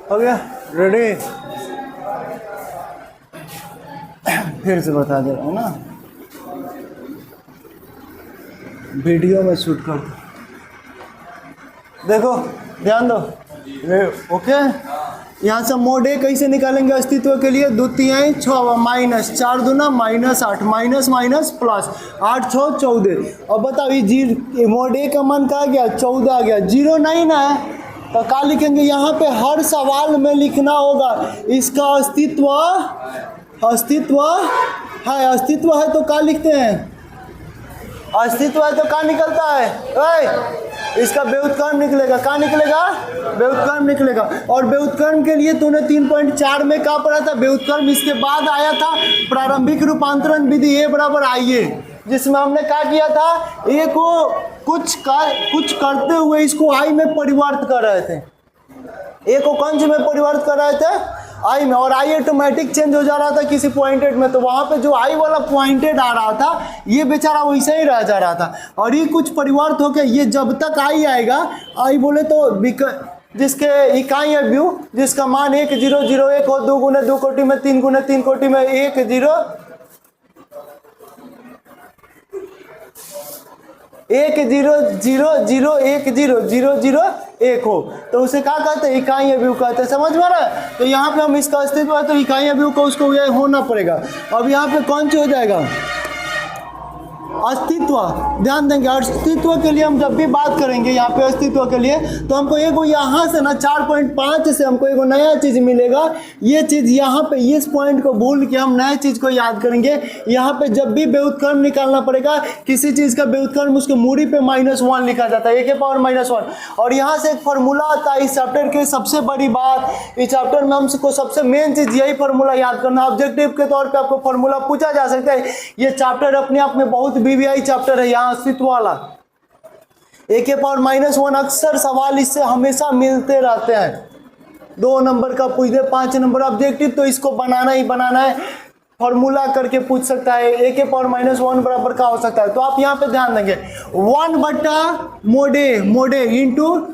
हो गया रेडी। फिर से बता दे रहा हूँ ना, वीडियो में शूट कर दो। देखो ध्यान दो, ओके। यहाँ से मोड ए कैसे निकालेंगे अस्तित्व के लिए? 2 तिहाई 6 माइनस 4 दूना माइनस 8 माइनस माइनस प्लस 8 6 14। अब बताओ ये मोड ए का मान कहा गया? 14 आ गया। 0 नहीं ना है तो क्या लिखेंगे? यहाँ पे हर सवाल में लिखना होगा इसका अस्तित्व है तो क्या लिखते हैं? अस्तित्व है तो क्या निकलता है? इसका व्युत्क्रम निकलेगा। क्या निकलेगा? व्युत्क्रम निकलेगा। और व्युत्क्रम के लिए तूने 3.4 में क्या पढ़ा था? व्युत्क्रम इसके बाद आया था प्रारंभिक रूपांतरण विधि ए बराबर आई ए, जिसमें हमने क्या किया था? ए को कुछ करते हुए इसको आई में परिवर्तित कर रहे थे। ए को कौन से में परिवर्तित कर रहे थे? आई में। और आई ऑटोमेटिक चेंज हो जा रहा था किसी पॉइंटेड में, तो वहां पे जो आई वाला पॉइंटेड आ रहा था ये बेचारा वैसे ही रह जा रहा था। और ये कुछ परिवर्तित होकर ये जब तक आई आएगा, आई बोले तो जिसके इकाई है व्यू, जिसका मान 1 0 0 1 हो, 2 गुने 2 कोटि में 3 गुने 3 कोटि में 1 0 1 0 0 0 1 0 0 0 1 हो, तो उसे क्या कहते हैं? इकाई व्यू कहते हैं। समझ में आ रहा है? तो यहाँ पे हम इसका अस्तित्व है तो इकाई व्यू को उसको ये होना पड़ेगा। अब यहाँ पे कौन सी हो जाएगा? अस्तित्व। ध्यान देंगे, अस्तित्व के लिए हम जब भी बात करेंगे यहाँ पे अस्तित्व के लिए, तो हमको एगो यहाँ से ना 4.5 से हमको एगो नया चीज मिलेगा। ये चीज यहाँ पे इस पॉइंट को भूल के हम नए चीज को याद करेंगे। यहाँ पे जब भी व्युत्क्रम निकालना पड़ेगा किसी चीज का व्युत्क्रम, उसके मूरी पे -1 लिखा जाता है, ए के पावर -1। और यहाँ से एक फॉर्मूला आता है इस चैप्टर की सबसे बड़ी बात, इस चैप्टर में हमको सबसे मेन चीज यही फॉर्मूला याद करना। ऑब्जेक्टिव के तौर पे आपको फॉर्मूला पूछा जा सकता है। ये चैप्टर अपने आप में बहुत बीवीआई चैप्टर है। यहाँ अस्तित्व वाला ए के पावर -1 अक्सर सवाल इससे हमेशा मिलते रहते हैं। 2 नंबर का पूछ दे, 5 नंबर ऑब्जेक्टिव, तो इसको बनाना ही बनाना है। फॉर्मूला करके पूछ सकता है ए के पावर -1 बराबर क्या हो सकता है। तो आप यहाँ पे ध्यान देंगे 1/mod A into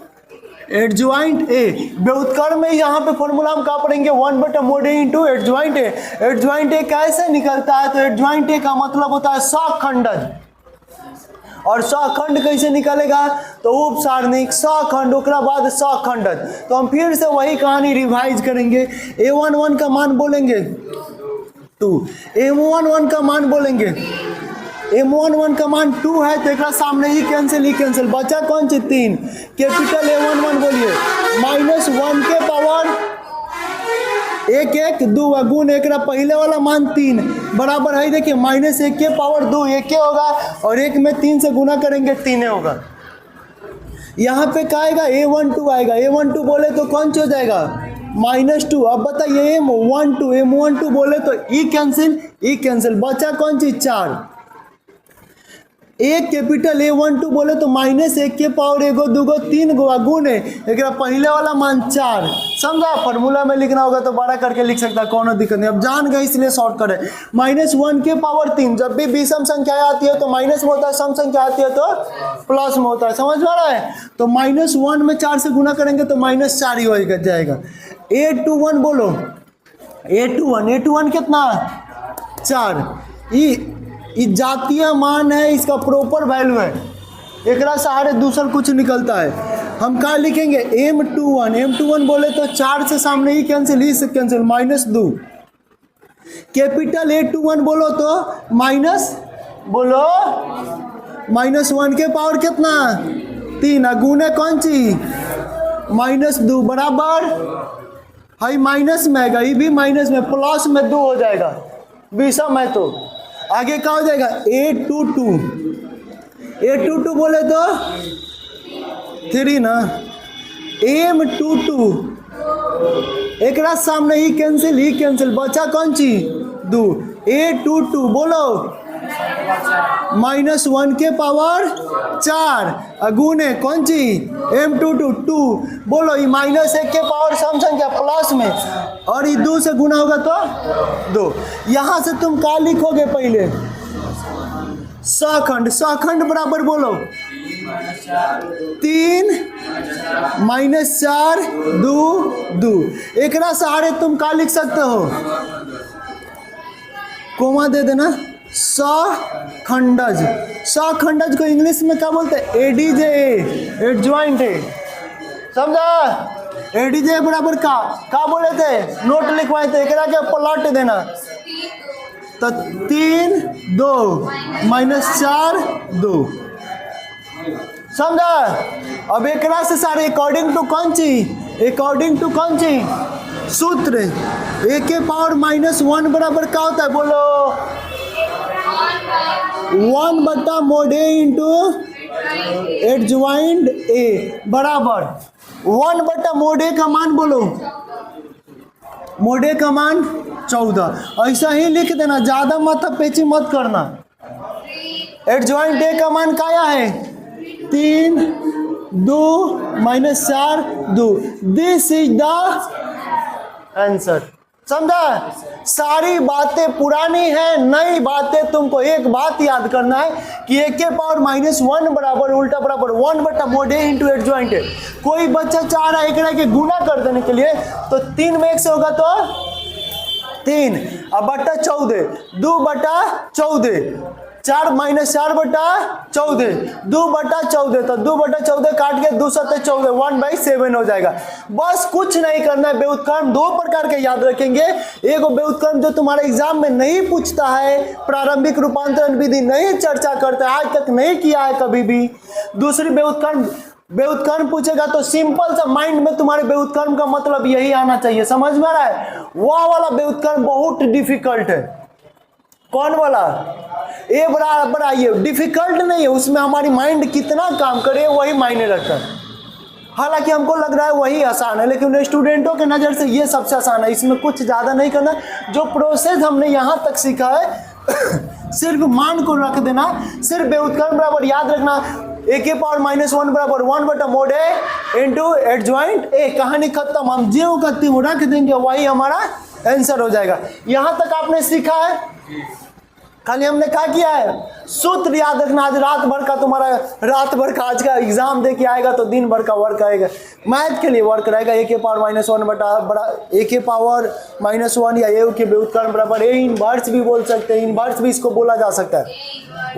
adjoint A. व्युत्क्रम में यहाँ पे फॉर्मूला हम क्या पढ़ेंगे? 1/mod A into adjoint A. Adjoint A कैसे निकलता है? तो एडजॉइंट ए का मतलब होता है सखंडन। और सखंड कैसे निकलेगा? तो उप सारणिक सखंड, उसके बाद सखंडन। तो हम फिर से वही कहानी रिवाइज करेंगे। a11 का मान बोलेंगे 2, m11 का मान बोलेंगे, m11 का मान 2 है तो एक सामने ही कैंसिल बचा कौन सी? 3। कैपिटल A11 बोलिए -1 के पावर 1 1 2 गुण एक पहले वाला मान 3 बराबर है। देखिए -1 के पावर 2 1 होगा और 1 में 3 से गुना करेंगे 3 होगा। यहाँ पे क्या आएगा? A12 आएगा। A12 बोले तो कौन सा हो जाएगा? -2। अब बताइए M12 बोले तो ई कैंसिल बचा कौन सी? 4। एक कैपिटल A12 बोले तो -1 के पावर 1 2 3 गुण है, एक पहले वाला मान 4। समझा? फॉर्मूला में लिखना होगा तो बड़ा करके लिख सकता है, कोनो दिक्कत नहीं। अब जान गए इसलिए शॉर्ट करें। -1 के पावर 3, जब भी विषम संख्या आती है तो माइनस में होता है, सम संख्या आती है तो प्लस में होता है। समझ में आ रहा है? तो -1 में 4 से गुना करेंगे तो -4 ही हो जाएगा। A21 बोलो, A21 कितना? 4। ये जातीय मान है, इसका प्रॉपर वैल्यू है, एक सहारे दूसरा कुछ निकलता है। हम क्या लिखेंगे? M21 बोले तो 4 से सामने ही कैंसिल -2। कैपिटल A21 बोलो तो -1 के पावर कितना? 3 गुने कौन सी? -2 बराबर हाई माइनस में आएगा, ये भी माइनस में, प्लस में 2 हो जाएगा विषम है तो आगे क्या हो जाएगा? A22 बोले तो 3 ना। M22 एक सामने ही कैंसिल बचा कौन सी? 2। A22 बोलो -1 के पावर 4 गुने कौन सी? M22 2 बोलो, ये -1 के पावर सम संख्या प्लस में और ये 2 से गुना होगा तो 2। यहां से तुम क्या लिखोगे? पहले सखंड बराबर बोलो 3 -4 2 2। एकरा सहारे तुम का लिख सकते हो, कोमा दे देना, सखंडज। सखंडज को इंग्लिश में क्या बोलते हैं, एडीजे, एडजॉइंट है, समझा। एडीजे बराबर का बोले थे, नोट लिखवाए थे, एकरा के पलट देना, तो 3 2 -4 2, समझा। अब एकरा से सारे अकॉर्डिंग टू कौन सी सूत्र, ए के पावर -1 बराबर क्या होता है, बोलो 1/mod A into adjoint A बराबर 1/mod A का मान बोलो, mod A का मान 14। ऐसा ही लिख देना, ज्यादा माथा पेची मत करना। एडजॉइंट ए का मान क्या है, 3 2 -4 2। दिस इज द आंसर, समझा। सारी बातें पुरानी है, नई बातें तुमको एक बात याद करना है कि ए के पावर -1 बराबर उल्टा बराबर 1/mod A into adjoint A. कोई बच्चा चाह रहा है एकरा के गुना कर देने के लिए, तो 3 में 1 से होगा तो 3 अब बटा 14 2/14, 4 -4/14 2/14, तो 2/14 काट के 2 7 14 1/7 हो जाएगा। बस कुछ नहीं करना है। व्युत्क्रम 2 प्रकार के याद रखेंगे। एक व्युत्क्रम जो तुम्हारे एग्जाम में नहीं पूछता है, प्रारंभिक रूपांतरण विधि नहीं चर्चा करता है, आज तक नहीं किया है कभी भी। दूसरी व्युत्क्रम पूछेगा तो सिंपल सा माइंड में तुम्हारे व्युत्क्रम का मतलब यही आना चाहिए, समझ में आ रहा है। वह वाला व्युत्क्रम बहुत डिफिकल्ट है। कौन वाला, ए बराबर आइए, डिफिकल्ट नहीं है, उसमें हमारी माइंड कितना काम करे वही मायने रखता है। हालांकि हमको लग रहा है वही आसान है, लेकिन स्टूडेंटों के नज़र से ये सबसे आसान है। इसमें कुछ ज़्यादा नहीं करना, जो प्रोसेस हमने यहाँ तक सीखा है सिर्फ मान को रख देना, सिर्फ व्युत्क्रम बराबर याद रखना। ए के पावर -1 बराबर 1/mod A into adjoint A, कहानी खत्म। हम ज्यों का त्यों रख देंगे, वही हमारा आंसर हो जाएगा। यहाँ तक आपने सीखा है, खाली हमने क्या किया है, सूत्र याद रखना। आज रात भर का तुम्हारा, रात भर का आज का एग्जाम दे के आएगा तो दिन भर का वर्क आएगा, मैथ के लिए वर्क रहेगा। ए के पावर -1 बटा ए के पावर -1 या ए के व्युत्क्रम बराबर ए इनवर्स भी बोल सकते हैं, इनवर्स भी इसको बोला जा सकता है।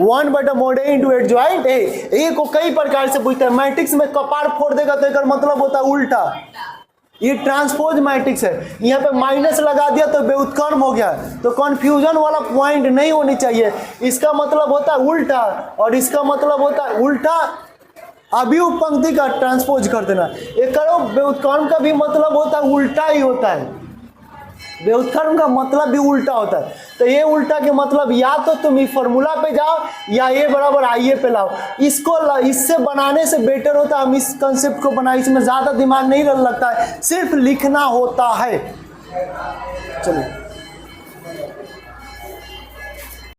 1/mod A into adjoint A को कई प्रकार से पूछता है। मैट्रिक्स में कपार फोड़ देगा तो एक मतलब होता है उल्टा, ये ट्रांसपोज मैट्रिक्स है। यहाँ पे माइनस लगा दिया तो व्युत्क्रम हो गया, तो कंफ्यूजन वाला पॉइंट नहीं होनी चाहिए। इसका मतलब होता है उल्टा और इसका मतलब होता है उल्टा अभियुक्त पंक्ति का ट्रांसपोज कर देना। एक व्युत्क्रम का भी मतलब होता है उल्टा ही होता है, व्युत्क्रम का मतलब भी उल्टा होता है। तो ये उल्टा के मतलब या तो तुम इस फॉर्मूला पे जाओ या ए बराबर आइए पे लाओ। इसको इससे बनाने से बेटर होता है हम इस कंसेप्ट को बनाए, इसमें ज्यादा दिमाग नहीं लगता है, सिर्फ लिखना होता है। चलिए।